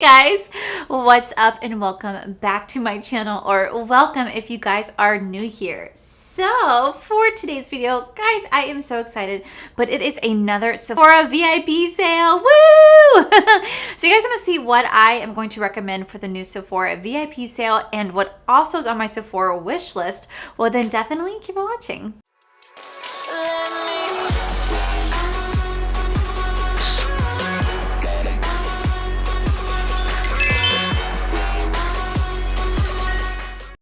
Guys, what's up and welcome back to my channel, or welcome if you guys are new here. So for today's video, guys, I am so excited, but it is another Sephora VIP sale. Woo! So you guys want to see what I am going to recommend for the new Sephora VIP sale and what also is on my Sephora wish list, well then definitely keep watching.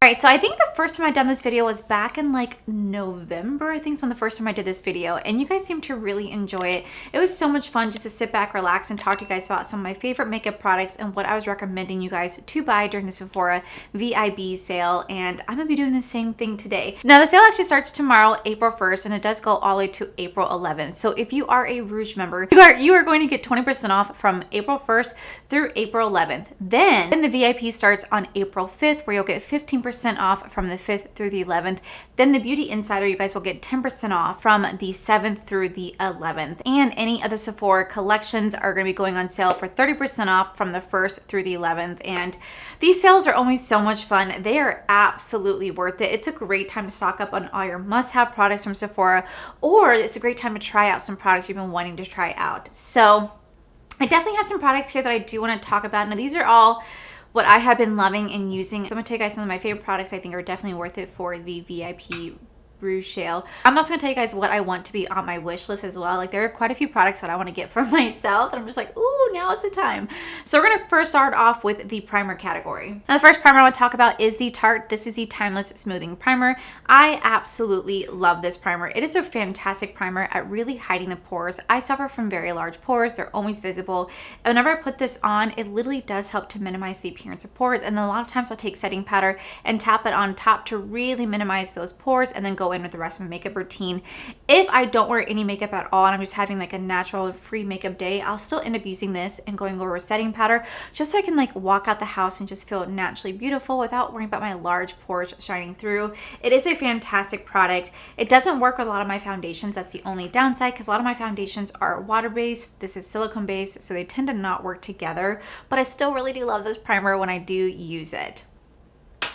Alright, so I think the first time I done this video was back in like November. I think it's when the first time I did this video, and you guys seem to really enjoy it. It was so much fun just to sit back, relax, and talk to you guys about some of my favorite makeup products and what I was recommending you guys to buy during the Sephora VIB sale, and I'm gonna be doing the same thing today. Now the sale actually starts tomorrow, April 1st, and it does go all the way to April 11th. So if you are a Rouge member, you are going to get 20% off from April 1st through April 11th. Then the VIP starts on April 5th, where you'll get 15% off from the 5th through the 11th. Then the Beauty Insider, you guys will get 10% off from the 7th through the 11th. And any of the Sephora collections are going to be going on sale for 30% off from the 1st through the 11th. And these sales are always so much fun. They are absolutely worth it. It's a great time to stock up on all your must-have products from Sephora, or it's a great time to try out some products you've been wanting to try out. So I definitely have some products here that I do want to talk about. Now these are all what I have been loving and using. So I'm gonna tell you guys some of my favorite products I think are definitely worth it for the VIP Rouge sale. I'm also gonna tell you guys what I want to be on my wish list as well. Like there are quite a few products that I want to get for myself, and I'm just like, ooh, now is the time. So we're gonna first start off with the primer category. Now the first primer I want to talk about is the Tarte. This is the Timeless Smoothing Primer. I absolutely love this primer. It is a fantastic primer at really hiding the pores. I suffer from very large pores. They're always visible. And whenever I put this on, it literally does help to minimize the appearance of pores. And then a lot of times I'll take setting powder and tap it on top to really minimize those pores, and then go in with the rest of my makeup routine. If I don't wear any makeup at all and I'm just having like a natural free makeup day, I'll still end up using this and going over with setting powder just so I can like walk out the house and just feel naturally beautiful without worrying about my large pores shining through. It is a fantastic product. It doesn't work with a lot of my foundations. That's the only downside, because a lot of my foundations are water-based. This is silicone-based, so they tend to not work together, but I still really do love this primer when I do use it.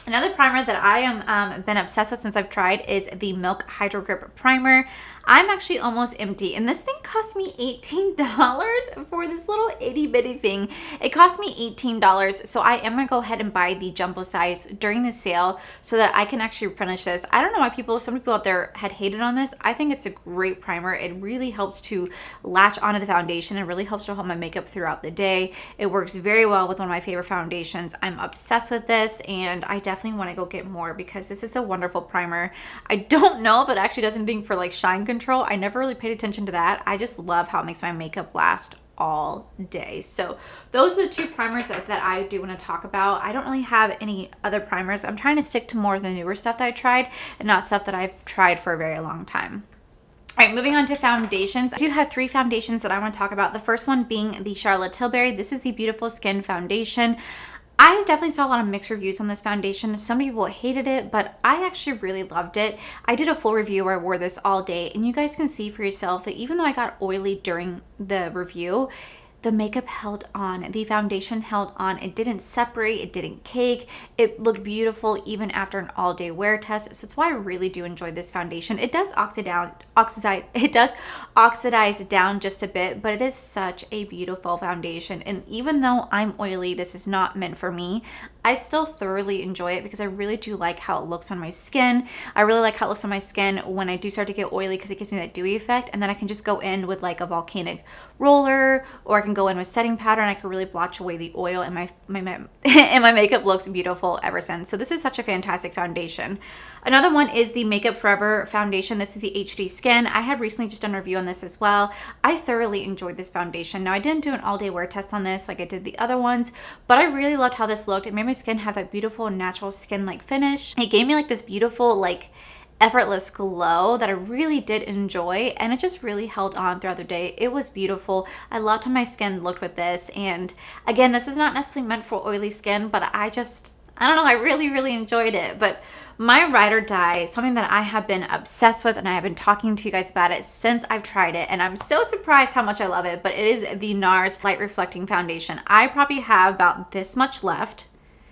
Another primer that I am been obsessed with since I've tried is the Milk Hydro Grip Primer. I'm actually almost empty, and this thing cost me $18 for this little itty bitty thing. It cost me $18, so I am gonna go ahead and buy the jumbo size during the sale so that I can actually replenish this. I don't know why some people out there had hated on this. I think it's a great primer. It really helps to latch onto the foundation and really helps to hold my makeup throughout the day. It works very well with one of my favorite foundations. I'm obsessed with this, and I definitely want to go get more because this is a wonderful primer. I don't know if it actually does anything for like shine control. I never really paid attention to that. I just love how it makes my makeup last all day. So those are the two primers that I do want to talk about. I don't really have any other primers. I'm trying to stick to more of the newer stuff that I tried and not stuff that I've tried for a very long time. All right, moving on to foundations. I do have three foundations that I want to talk about. The first one being the Charlotte Tilbury. This is the Beautiful Skin Foundation. I definitely saw a lot of mixed reviews on this foundation. Some people hated it, but I actually really loved it. I did a full review where I wore this all day, and you guys can see for yourself that even though I got oily during the review, the makeup held on, the foundation held on. It didn't separate, it didn't cake. It looked beautiful even after an all-day wear test. So it's why I really do enjoy this foundation. It does oxidize down just a bit, but it is such a beautiful foundation. And even though I'm oily, this is not meant for me. I still thoroughly enjoy it because I really do like how it looks on my skin. I really like how it looks on my skin when I do start to get oily because it gives me that dewy effect, and then I can just go in with like a volcanic roller, or I can go in with setting powder and I can really blotch away the oil, and my and my makeup looks beautiful ever since. So this is such a fantastic foundation. Another one is the Makeup Forever foundation. This is the HD Skin. I had recently just done a review on this as well. I thoroughly enjoyed this foundation. Now I didn't do an all-day wear test on this like I did the other ones, but I really loved how this looked. It made my skin have that beautiful natural skin-like finish. It gave me like this beautiful like effortless glow that I really did enjoy, and it just really held on throughout the day. It was beautiful. I loved how my skin looked with this, and again, this is not necessarily meant for oily skin, but I I don't know, I really enjoyed it. But my ride or die, something that I have been obsessed with, and I have been talking to you guys about it since I've tried it, and I'm so surprised how much I love it, but it is the Nars Light Reflecting Foundation. I probably have about this much left.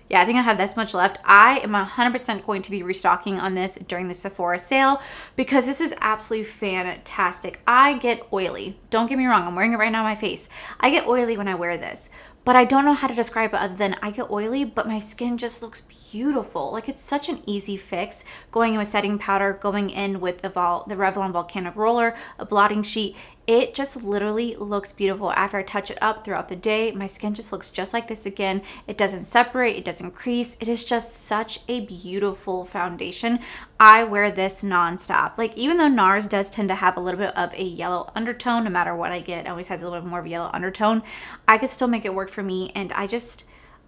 Yeah, I think I have this much left. I am 100% going to be restocking on this during the Sephora sale because this is absolutely fantastic. I get oily. Don't get me wrong, I'm wearing it right now on my face. I get oily when I wear this. But I don't know how to describe it other than I get oily, but my skin just looks beautiful. Like, it's such an easy fix. Going in with setting powder, going in with the Revlon Volcanic Roller, a blotting sheet. It just literally looks beautiful. After I touch it up throughout the day, my skin just looks just like this again. It doesn't separate, it doesn't crease. It is just such a beautiful foundation. I wear this nonstop. Like, even though Nars does tend to have a little bit of a yellow undertone, no matter what I get, it always has a little bit more of a yellow undertone. I could still make it work for me, and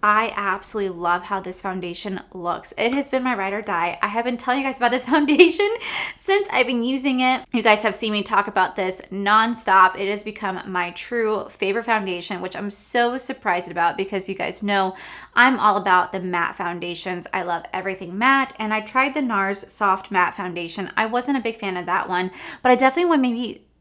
I absolutely love how this foundation looks. It has been my ride or die. I have been telling you guys about this foundation since I've been using it. You guys have seen me talk about this nonstop. It has become my true favorite foundation, which I'm so surprised about because you guys know I'm all about the matte foundations. I love everything matte, and I tried the Nars Soft Matte Foundation. I wasn't a big fan of that one, but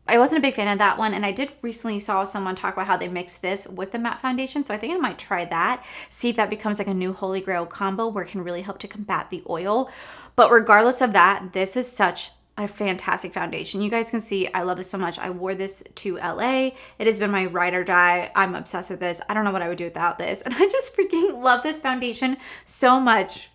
I wasn't a big fan of that one, and I did recently saw someone talk about how they mix this with the matte foundation, so I think I might try that, see if that becomes like a new holy grail combo where it can really help to combat the oil. But regardless of that, this is such a fantastic foundation. You guys can see I love this so much. I wore this to LA. It has been my ride or die. I'm obsessed with this. I don't know what I would do without this, and I just freaking love this foundation so much.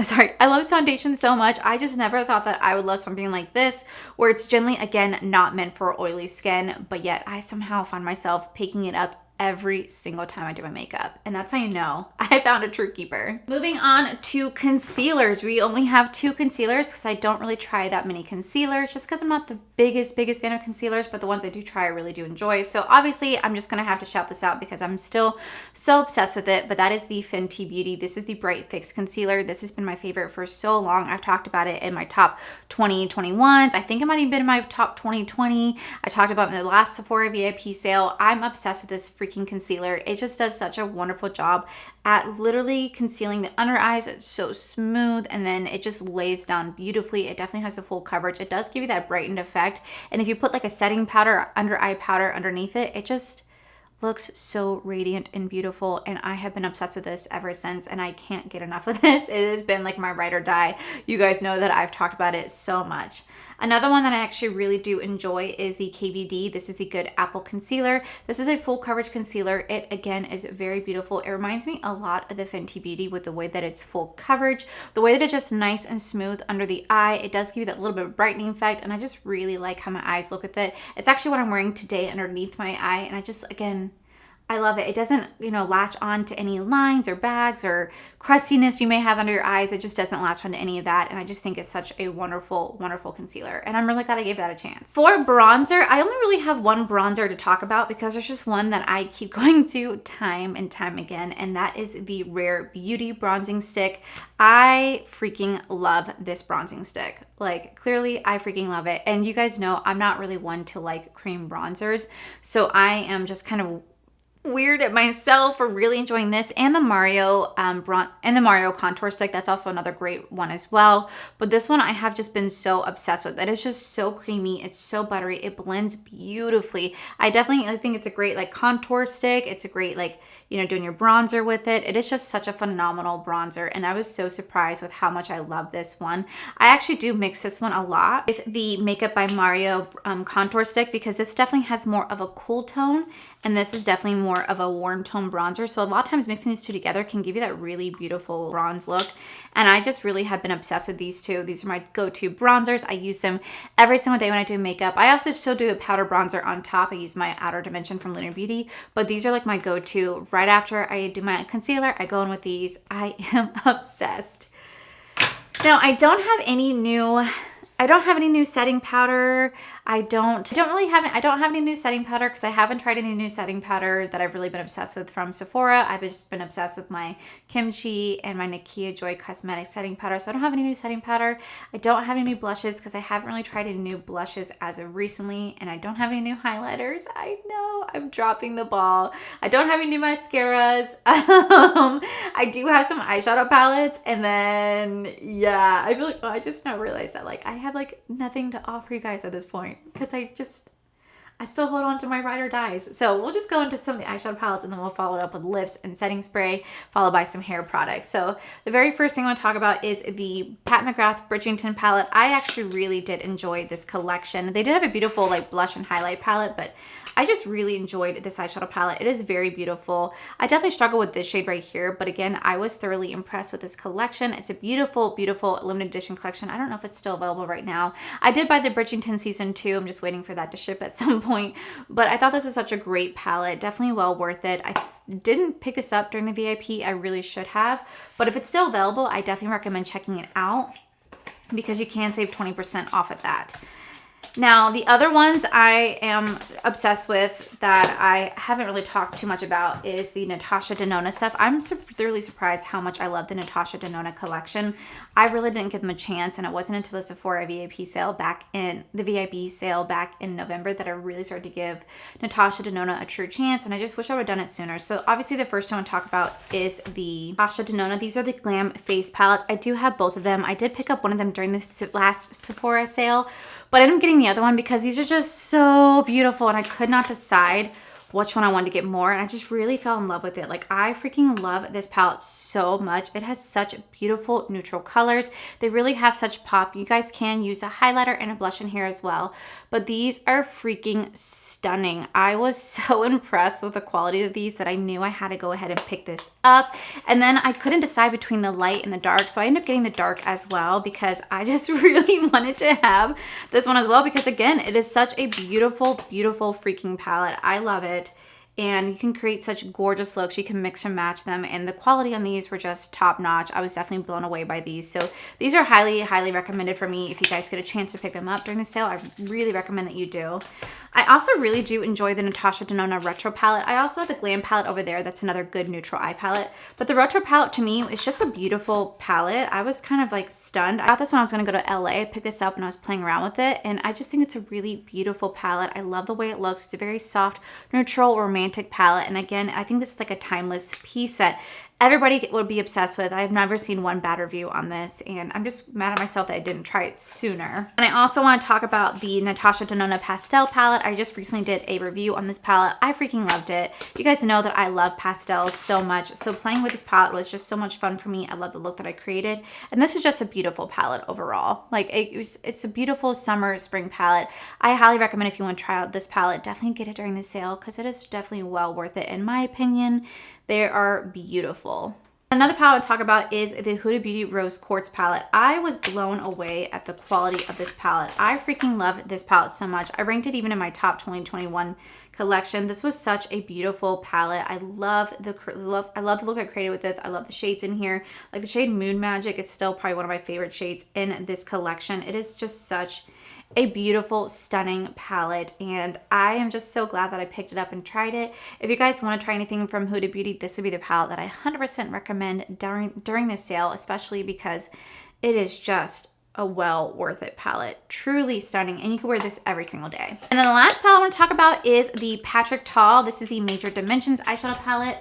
Sorry, I love this foundation so much. I just never thought that I would love something like this, where it's generally, again, not meant for oily skin, but yet I somehow find myself picking it up every single time I do my makeup. And that's how you know I found a true keeper. Moving on to concealers. We only have 2 concealers because I don't really try that many concealers just because I'm not the biggest fan of concealers, but the ones I do try I really do enjoy. So obviously I'm just gonna have to shout this out because I'm still so obsessed with it, but that is the Fenty Beauty. This is the Bright Fix Concealer. This has been my favorite for so long. I've talked about it in my top 2021s. I think it might have been in my top 2020. I talked about it in the last Sephora VIP sale. I'm obsessed with this freaking concealer. It just does such a wonderful job at literally concealing the under eyes. It's so smooth, and then it just lays down beautifully. It definitely has a full coverage. It does give you that brightened effect, and if you put like a setting powder or under eye powder underneath it, it just looks so radiant and beautiful, and I have been obsessed with this ever since, and I can't get enough of this. It has been like my ride or die. You guys know that I've talked about it so much. Another one that I actually really do enjoy is the KVD. This is the Good Apple Concealer. This is a full coverage concealer. It, again, is very beautiful. It reminds me a lot of the Fenty Beauty with the way that it's full coverage, the way that it's just nice and smooth under the eye. It does give you that little bit of brightening effect, and I just really like how my eyes look with it. It's actually what I'm wearing today underneath my eye, and I just, again, I love it. It doesn't, latch on to any lines or bags or crustiness you may have under your eyes. It just doesn't latch on to any of that. And I just think it's such a wonderful, wonderful concealer. And I'm really glad I gave that a chance. For bronzer, I only really have one bronzer to talk about because there's just one that I keep going to time and time again. And that is the Rare Beauty Bronzing Stick. I freaking love this bronzing stick. Like, clearly I freaking love it. And you guys know I'm not really one to like cream bronzers. So I am just kind of weird at myself for really enjoying this, and the Mario contour stick. That's also another great one as well, but this one I have just been so obsessed with. It is just so creamy, it's so buttery, it blends beautifully. I think it's a great like contour stick. It's a great like doing your bronzer with it. It is just such a phenomenal bronzer, and I was so surprised with how much I love this one. I actually do mix this one a lot with the Makeup by Mario contour stick because this definitely has more of a cool tone, and this is definitely more of a warm tone bronzer. So a lot of times mixing these two together can give you that really beautiful bronze look. And I just really have been obsessed with these two. These are my go-to bronzers. I use them every single day when I do makeup. I also still do a powder bronzer on top. I use my Outer Dimension from Lunar Beauty, but these are like my go-to. Right after I do my concealer, I go in with these. I am obsessed. Now, I don't have any new I don't have any new setting powder. I don't have any new setting powder because I haven't tried any new setting powder that I've really been obsessed with from Sephora. I've just been obsessed with my Kimchi and my Nakia Joy Cosmetic setting powder. So I don't have any new setting powder. I don't have any new blushes because I haven't really tried any new blushes as of recently. And I don't have any new highlighters. I know I'm dropping the ball. I don't have any new mascaras. I do have some eyeshadow palettes. And then, yeah, I feel like, I just now realized that like I have like nothing to offer you guys at this point because I still hold on to my ride or dies. So we'll just go into some of the eyeshadow palettes and then we'll follow it up with lips and setting spray, followed by some hair products. So the very first thing I want to talk about is the Pat McGrath Bridgerton palette. I actually really did enjoy this collection. They did have a beautiful like blush and highlight palette, but I just really enjoyed this eyeshadow palette. It is very beautiful. I definitely struggle with this shade right here, but again, I was thoroughly impressed with this collection. It's a beautiful, beautiful limited edition collection. I don't know if it's still available right now. I did buy the Bridgerton season 2. I'm just waiting for that to ship at some point, but I thought this was such a great palette. Definitely well worth it. I didn't pick this up during the VIP. I really should have, but if it's still available, I definitely recommend checking it out because you can save 20% off at that. Now, the other ones I am obsessed with that I haven't really talked too much about is the Natasha Denona stuff. I'm thoroughly surprised how much I love the Natasha Denona collection. I really didn't give them a chance, and it wasn't until the Sephora VIP sale back in November that I really started to give Natasha Denona a true chance, and I just wish I would have done it sooner. So obviously the first one I want to talk about is the Natasha Denona. These are the Glam face palettes. I do have both of them. I did pick up one of them during the last Sephora sale, but I ended up getting the other one because these are just so beautiful and I could not decide which one I wanted to get more, and I just really fell in love with it. Like, I freaking love this palette so much. It has such beautiful neutral colors. They really have such pop. You guys can use a highlighter and a blush in here as well, but these are freaking stunning. I was so impressed with the quality of these that I knew I had to go ahead and pick this up, and then I couldn't decide between the light and the dark, so I ended up getting the dark as well because I just really wanted to have this one as well because, again, it is such a beautiful, beautiful freaking palette. I love it. And you can create such gorgeous looks. You can mix and match them, and the quality on these were just top notch. I was definitely blown away by these. So these are highly, highly recommended for me. If you guys get a chance to pick them up during the sale, I really recommend that you do. I also really do enjoy the Natasha Denona Retro palette. I also have the Glam palette over there. That's another good neutral eye palette. But the Retro palette to me is just a beautiful palette. I was kind of like stunned. I thought this when I was going to go to LA. I picked this up and I was playing around with it. And I just think it's a really beautiful palette. I love the way it looks. It's a very soft, neutral, romantic palette. And again, I think this is like a timeless piece that everybody would be obsessed with. I have never seen one bad review on this, and I'm just mad at myself that I didn't try it sooner. And I also want to talk about the Natasha Denona Pastel palette. I just recently did a review on this palette. I freaking loved it. You guys know that I love pastels so much, so playing with this palette was just so much fun for me. I love the look that I created, and this is just a beautiful palette overall. Like, it's a beautiful summer, spring palette. I highly recommend if you want to try out this palette, definitely get it during the sale because it is definitely well worth it in my opinion. They are beautiful. Another palette to talk about is the Huda Beauty Rose Quartz palette. I was blown away at the quality of this palette. I freaking loved this palette so much. I ranked it even in my top 2021 collection. This was such a beautiful palette. I love the look I created with it. I love the shades in here. Like the shade Moon Magic, it's still probably one of my favorite shades in this collection. It is just such a beautiful, stunning palette, and I am just so glad that I picked it up and tried it. If you guys want to try anything from Huda Beauty, this would be the palette that I 100% recommend during this sale, especially because it is just a well worth it palette. Truly stunning, and you can wear this every single day. And then the last palette I want to talk about is the Patrick Ta. This is the Major Dimensions eyeshadow palette.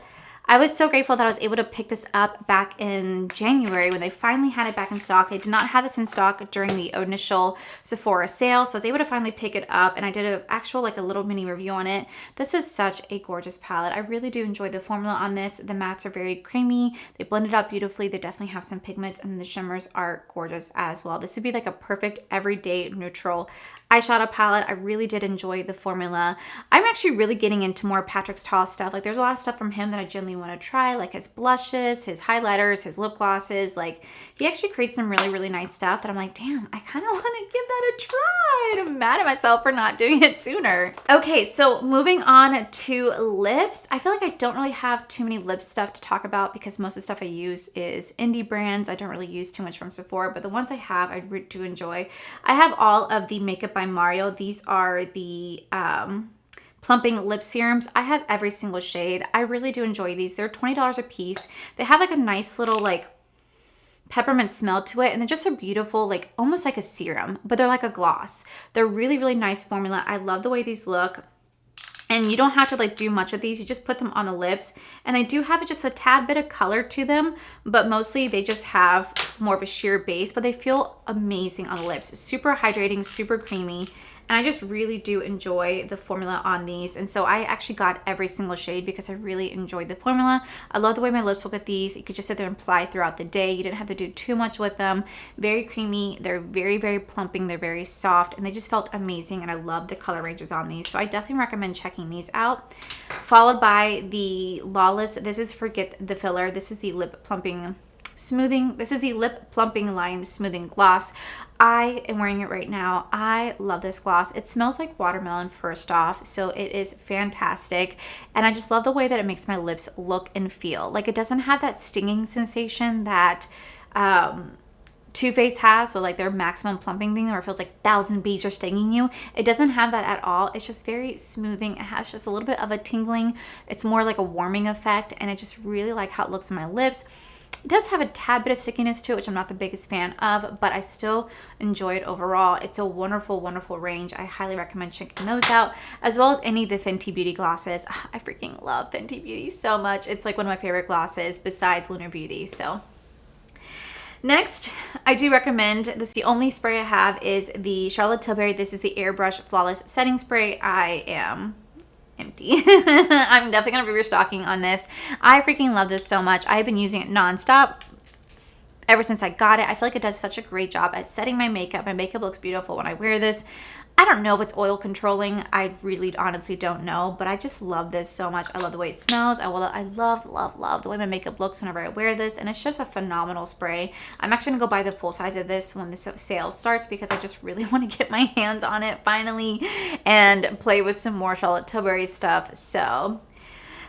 I was so grateful that I was able to pick this up back in January when they finally had it back in stock. They did not have this in stock during the initial Sephora sale, so I was able to finally pick it up, and I did an actual like a little mini review on it. This is such a gorgeous palette. I really do enjoy the formula on this. The mattes are very creamy. They blend it up beautifully. They definitely have some pigments, and the shimmers are gorgeous as well. This would be like a perfect everyday neutral eyeshadow palette. I really did enjoy the formula. I'm actually really getting into more Patrick Starrr stuff. Like there's a lot of stuff from him that I genuinely want to try, like his blushes, his highlighters, his lip glosses. Like he actually creates some really, really nice stuff that I'm like, damn, I kind of want to give that a try. And I'm mad at myself for not doing it sooner. Okay, so moving on to lips. I feel like I don't really have too many lip stuff to talk about because most of the stuff I use is indie brands. I don't really use too much from Sephora, but the ones I have, I do enjoy. I have all of the Makeup by Mario. These are the Plumping Lip Serums. I have every single shade. I really do enjoy these. They're $20 a piece. They have like a nice little like peppermint smell to it, and they're just a beautiful, like almost like a serum, but they're like a gloss. They're really, really nice formula. I love the way these look. And you don't have to like do much with these. You just put them on the lips, and they do have just a tad bit of color to them, but mostly they just have more of a sheer base, but they feel amazing on the lips. Super hydrating, super creamy. And I just really do enjoy the formula on these. And so I actually got every single shade because I really enjoyed the formula. I love the way my lips look with these. You could just sit there and apply throughout the day. You didn't have to do too much with them. Very creamy. They're very, very plumping. They're very soft, and they just felt amazing. And I love the color ranges on these. So I definitely recommend checking these out. Followed by the Lawless. This is Forget the Filler. This is the lip plumping smoothing. This is the lip plumping line smoothing gloss. I am wearing it right now. I love this gloss. It smells like watermelon first off, so it is fantastic. And I just love the way that it makes my lips look and feel. Like it doesn't have that stinging sensation that Too Faced has with like their maximum plumping thing where it feels like 1,000 bees are stinging you. It doesn't have that at all. It's just very smoothing. It has just a little bit of a tingling. It's more like a warming effect, and I just really like how it looks on my lips. It does have a tad bit of stickiness to it, which I'm not the biggest fan of, but I still enjoy it overall. It's a wonderful, wonderful range. I highly recommend checking those out, as well as any of the Fenty Beauty glosses. I freaking love Fenty Beauty so much. It's like one of my favorite glosses besides Lunar Beauty. So next, I do recommend this. The only spray I have is the Charlotte Tilbury. This is the Airbrush Flawless Setting Spray. I am empty. I'm definitely gonna be restocking on this. I freaking love this so much. I've been using it nonstop ever since I got it. I feel like it does such a great job at setting my makeup. My makeup looks beautiful when I wear this. I don't know if it's oil controlling. I really honestly don't know, but I just love this so much. I love the way it smells. I love, love, love the way my makeup looks whenever I wear this, and it's just a phenomenal spray. I'm actually gonna go buy the full size of this when the sale starts because I just really want to get my hands on it finally and play with some more Charlotte Tilbury stuff. So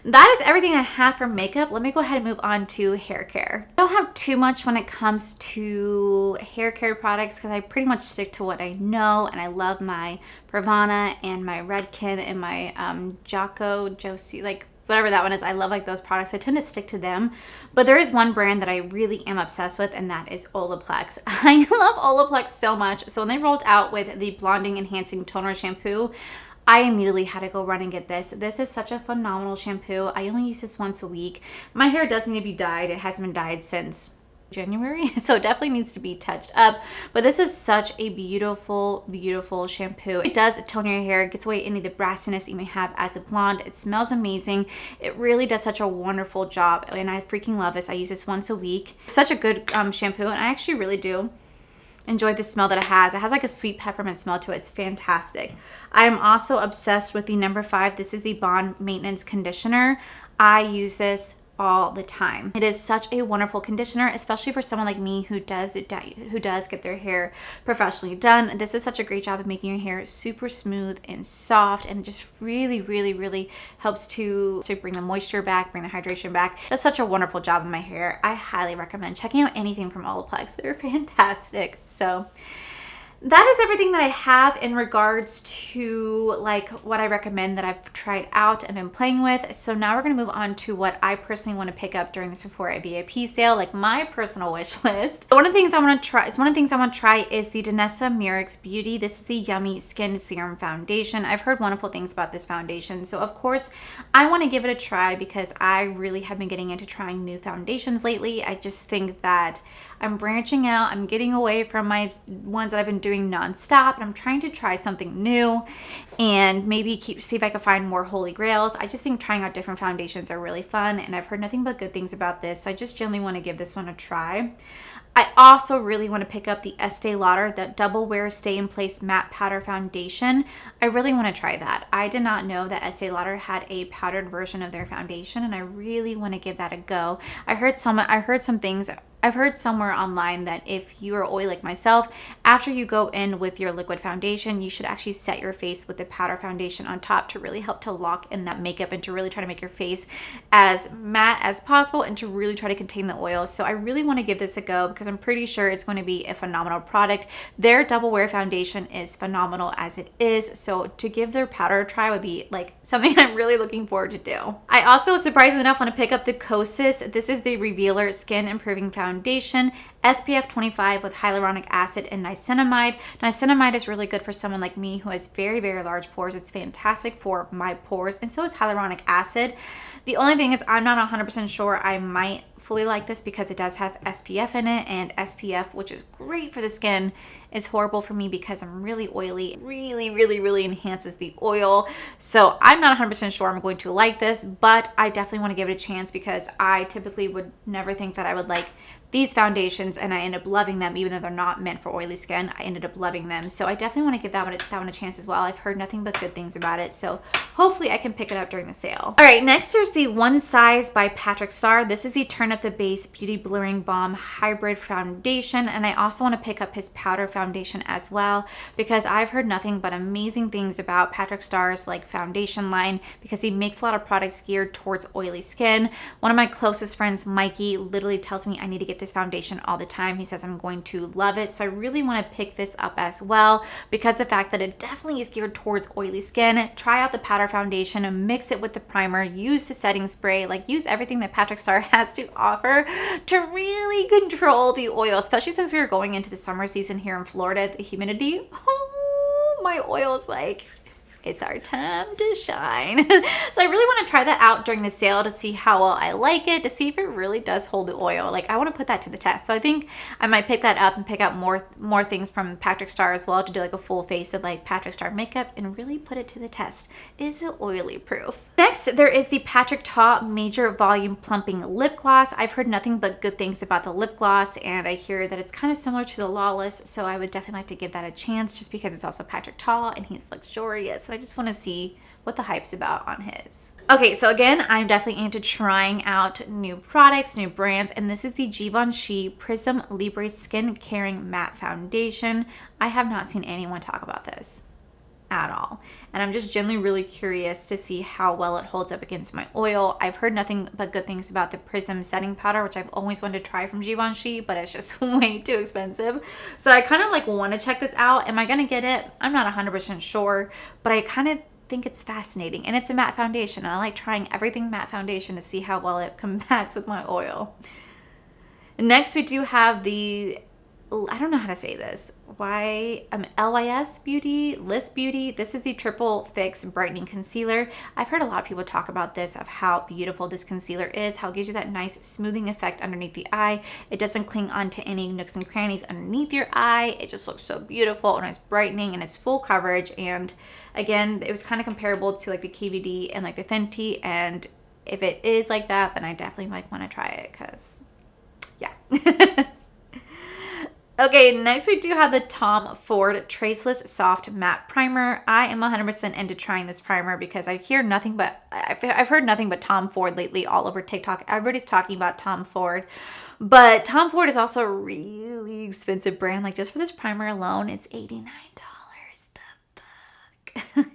that is everything I have for makeup. Let me go ahead and move on to hair care. I don't have too much when it comes to hair care products because I pretty much stick to what I know, and I love my Pravana and my Redken and my Josie, like whatever that one is. I love like those products. I tend to stick to them, but there is one brand that I really am obsessed with, and that is Olaplex. I love Olaplex so much. So when they rolled out with the Blonding Enhancing Toner Shampoo, I immediately had to go run and get this. This is such a phenomenal shampoo. I only use this once a week. My hair does need to be dyed. It hasn't been dyed since January, so it definitely needs to be touched up. But this is such a beautiful, beautiful shampoo. It does tone your hair, gets away any of the brassiness you may have as a blonde. It smells amazing. It really does such a wonderful job, and I freaking love this. I use this once a week. Such a good shampoo, and I actually really do enjoy the smell that it has. It has like a sweet peppermint smell to it. It's fantastic. I am also obsessed with the number 5. This is the Bond Maintenance Conditioner. I use this all the time. It is such a wonderful conditioner, especially for someone like me who does get their hair professionally done. This is such a great job of making your hair super smooth and soft, and it just really, really, really helps to bring the moisture back, bring the hydration back. It does such a wonderful job in my hair. I highly recommend checking out anything from Olaplex. They're fantastic. So that is everything that I have in regards to like what I recommend that I've tried out and been playing with. So now we're going to move on to what I personally want to pick up during the Sephora VIP sale, like my personal wish list. One of the things I want to try is the Danessa Myricks Beauty. This is the Yummy Skin Serum Foundation. I've heard wonderful things about this foundation, so of course I want to give it a try because I really have been getting into trying new foundations lately. I just think that I'm branching out. I'm getting away from my ones that I've been doing nonstop, and I'm trying to try something new and maybe see if I can find more holy grails. I just think trying out different foundations are really fun, and I've heard nothing but good things about this, so I just generally want to give this one a try. I also really want to pick up the Estee Lauder, the Double Wear Stay in Place Matte Powder Foundation. I really want to try that. I did not know that Estee Lauder had a powdered version of their foundation, and I really want to give that a go. I've heard somewhere online that if you are oily like myself, after you go in with your liquid foundation, you should actually set your face with the powder foundation on top to really help to lock in that makeup and to really try to make your face as matte as possible and to really try to contain the oil. So I really want to give this a go because I'm pretty sure it's going to be a phenomenal product. Their Double Wear foundation is phenomenal as it is. So to give their powder a try would be like something I'm really looking forward to do. I also, surprisingly enough, want to pick up the Kosas. This is the Revealer Skin Improving Foundation, SPF 25 with hyaluronic acid and niacinamide. Niacinamide is really good for someone like me who has very, very large pores. It's fantastic for my pores, and so is hyaluronic acid. The only thing is I'm not 100% sure I might fully like this because it does have SPF in it, and SPF, which is great for the skin, is horrible for me because I'm really oily. It really enhances the oil. So I'm not 100% sure I'm going to like this, but I definitely want to give it a chance because I typically would never think that I would like these foundations, and I end up loving them even though they're not meant for oily skin. I ended up loving them. So I definitely want to give that one a chance as well. I've heard nothing but good things about it. So hopefully I can pick it up during the sale. All right, next there's the One Size by Patrick Starr. This is the Turn Up the Base Beauty Blurring Balm Hybrid Foundation. And I also want to pick up his powder foundation as well because I've heard nothing but amazing things about Patrick Starr's like foundation line because he makes a lot of products geared towards oily skin. One of my closest friends, Mikey, literally tells me I need to get this foundation all the time. He says I'm going to love it. So I really want to pick this up as well because the fact that it definitely is geared towards oily skin. Try out the powder foundation and mix it with the primer, use the setting spray, like use everything that Patrick Starr has to offer to really control the oil, especially since we are going into the summer season here in Florida. The humidity, oh, my oil's like, it's our time to shine. So I really want to try that out during the sale to see how well I like it, to see if it really does hold the oil. Like I want to put that to the test. So I think I might pick that up and pick up more things from Patrick Starr as well to do like a full face of like Patrick Starr makeup and really put it to the test. Is it oily proof? Next, there is the Patrick Ta Major Volume Plumping Lip Gloss. I've heard nothing but good things about the lip gloss, and I hear that it's kind of similar to the Lawless, so I would definitely like to give that a chance just because it's also Patrick Ta and he's luxurious. I just want to see what the hype's about on his. Okay, so again, I'm definitely into trying out new products, new brands, and this is the Givenchy Prism Libre Skin Caring Matte Foundation. I have not seen anyone talk about this at all, and I'm just genuinely really curious to see how well it holds up against my oil. I've heard nothing but good things about the Prism setting powder, which I've always wanted to try from Givenchy, but it's just way too expensive. So I kind of like want to check this out. Am I gonna get it? I'm not 100% sure, but I kind of think it's fascinating, and it's a matte foundation, and I like trying everything matte foundation to see how well it combats with my oil. Next, we do have the, I don't know how to say this, LYS Beauty, List Beauty. This is the Triple Fix Brightening Concealer. I've heard a lot of people talk about this, of how beautiful this concealer is, how it gives you that nice smoothing effect underneath the eye. It doesn't cling onto any nooks and crannies underneath your eye. It just looks so beautiful, and it's brightening, and it's full coverage. And again, it was kind of comparable to like the KVD and like the Fenty, and if it is like that, then I definitely like want to try it because yeah. Okay, next we do have the Tom Ford Traceless Soft Matte Primer. I am 100% into trying this primer because I've heard nothing but Tom Ford lately all over TikTok. Everybody's talking about Tom Ford, but Tom Ford is also a really expensive brand. Like just for this primer alone, it's $89. The fuck?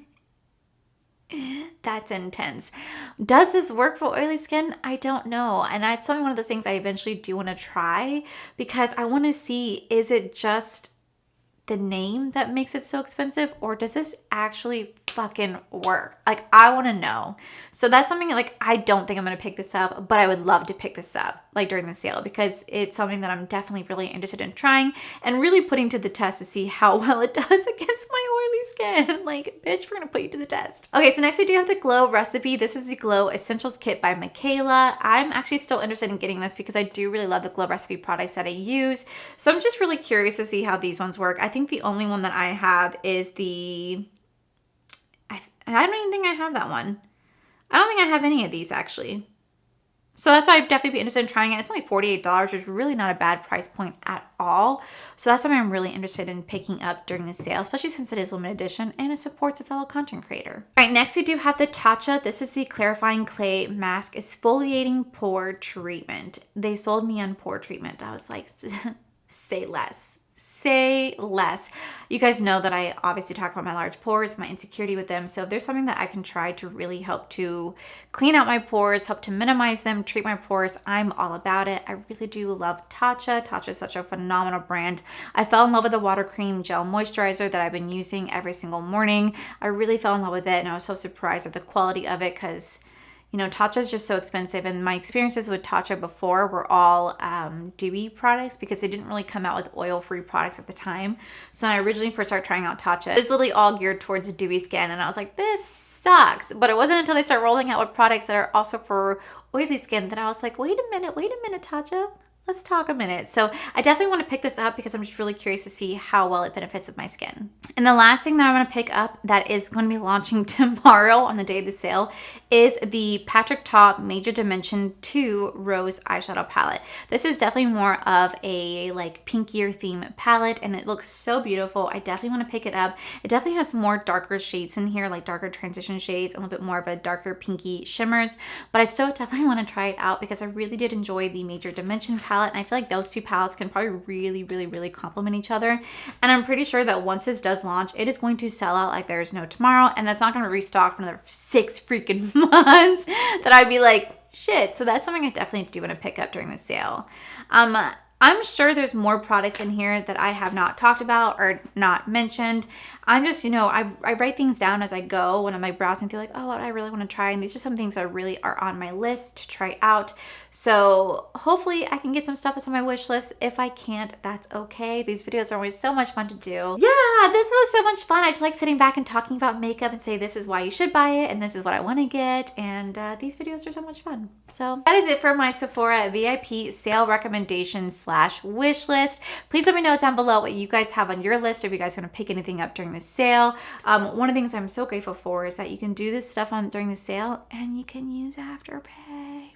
That's intense. Does this work for oily skin? I don't know. And it's something, one of those things I eventually do want to try because I want to see, is it just the name that makes it so expensive, or does this actually fucking work? Like, I want to know. So that's something like, I don't think I'm going to pick this up, but I would love to pick this up like during the sale because it's something that I'm definitely really interested in trying and really putting to the test to see how well it does against my oily skin. Like, bitch, we're going to put you to the test. Okay, so next we do have the Glow Recipe. This is the Glow Essentials Kit by Michaela. I'm actually still interested in getting this because I do really love the Glow Recipe products that I use. So I'm just really curious to see how these ones work. I think the only one that I have is the, I don't even think I have that one. I don't think I have any of these actually. So that's why I'd definitely be interested in trying it. It's only $48, which is really not a bad price point at all. So that's something I'm really interested in picking up during the sale, especially since it is limited edition and it supports a fellow content creator. All right, next we do have the Tatcha. This is the Clarifying Clay Mask Exfoliating Pore Treatment. They sold me on pore treatment. I was like, say less. Say less. You guys know that I obviously talk about my large pores, my insecurity with them. So if there's something that I can try to really help to clean out my pores, help to minimize them, treat my pores, I'm all about it. I really do love Tatcha. Tatcha is such a phenomenal brand. I fell in love with the water cream gel moisturizer that I've been using every single morning. I really fell in love with it, and I was so surprised at the quality of it because, you know, Tatcha is just so expensive, and my experiences with Tatcha before were all dewy products because they didn't really come out with oil-free products at the time. So when I originally first started trying out Tatcha, it was literally all geared towards dewy skin, and I was like, this sucks. But it wasn't until they start rolling out with products that are also for oily skin that I was like, wait a minute, Tatcha. Let's talk a minute. So I definitely want to pick this up because I'm just really curious to see how well it benefits with my skin. And the last thing that I want to pick up that is going to be launching tomorrow on the day of the sale is the Patrick Ta Major Dimension 2 Rose Eyeshadow Palette. This is definitely more of a like pinkier theme palette, and it looks so beautiful. I definitely want to pick it up. It definitely has more darker shades in here, like darker transition shades, a little bit more of a darker pinky shimmers, but I still definitely want to try it out because I really did enjoy the Major Dimension palette. And I feel like those two palettes can probably really complement each other. And I'm pretty sure that once this does launch, it is going to sell out like there's no tomorrow. And that's not going to restock for another 6 freaking months that I'd be like, shit. So that's something I definitely do want to pick up during the sale. I'm sure there's more products in here that I have not talked about or not mentioned. I'm just, you know, I write things down as I go when I'm like browsing through like, oh, what I really want to try. And these are some things that really are on my list to try out. So hopefully I can get some stuff that's on my wish list. If I can't, that's okay. These videos are always so much fun to do. Yeah, this was so much fun. I just like sitting back and talking about makeup and say, this is why you should buy it. And this is what I want to get. And these videos are so much fun. So that is it for my Sephora VIP sale recommendations / wish list. Please let me know down below what you guys have on your list, or if you guys want to pick anything up during the sale. One of the things I'm so grateful for is that you can do this stuff during the sale and you can use Afterpay.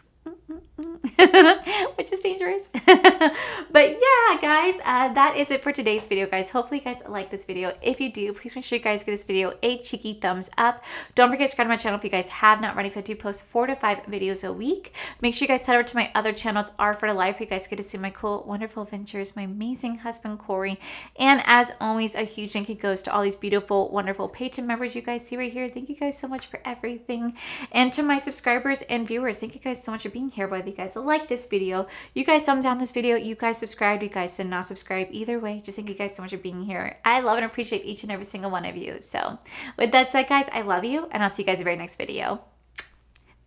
Which is dangerous. But yeah, guys, that is it for today's video, guys. Hopefully you guys like this video. If you do, please make sure you guys give this video a cheeky thumbs up. Don't forget to subscribe to my channel if you guys have not already, because I do post 4 to 5 videos a week. Make sure you guys head over to my other channel. It's R for Life. You guys get to see my cool, wonderful adventures, my amazing husband, Corey. And as always, a huge thank you goes to all these beautiful, wonderful Patreon members you guys see right here. Thank you guys so much for everything. And to my subscribers and viewers, thank you guys so much for being here. Whether you guys like this video, you guys thumbs down this video, you guys subscribed, you guys did not subscribe, either way, just thank you guys so much for being here. I love and appreciate each and every single one of you. So with that said, guys, I love you, and I'll see you guys in the very next video.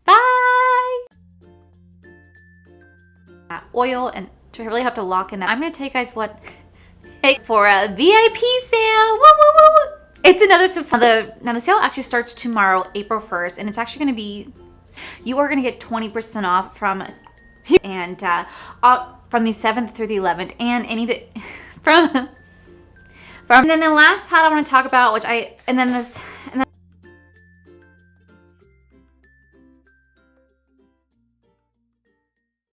Bye. Oil, and to really have to lock in that, I'm going to tell you guys what for a VIP sale. Woo, woo, woo, woo. It's another now the sale actually starts tomorrow, April 1st, and it's actually going to be, you are going to get 20% off from and from the 7th through the 11th, and any that from and then the last part I want to talk about, which and then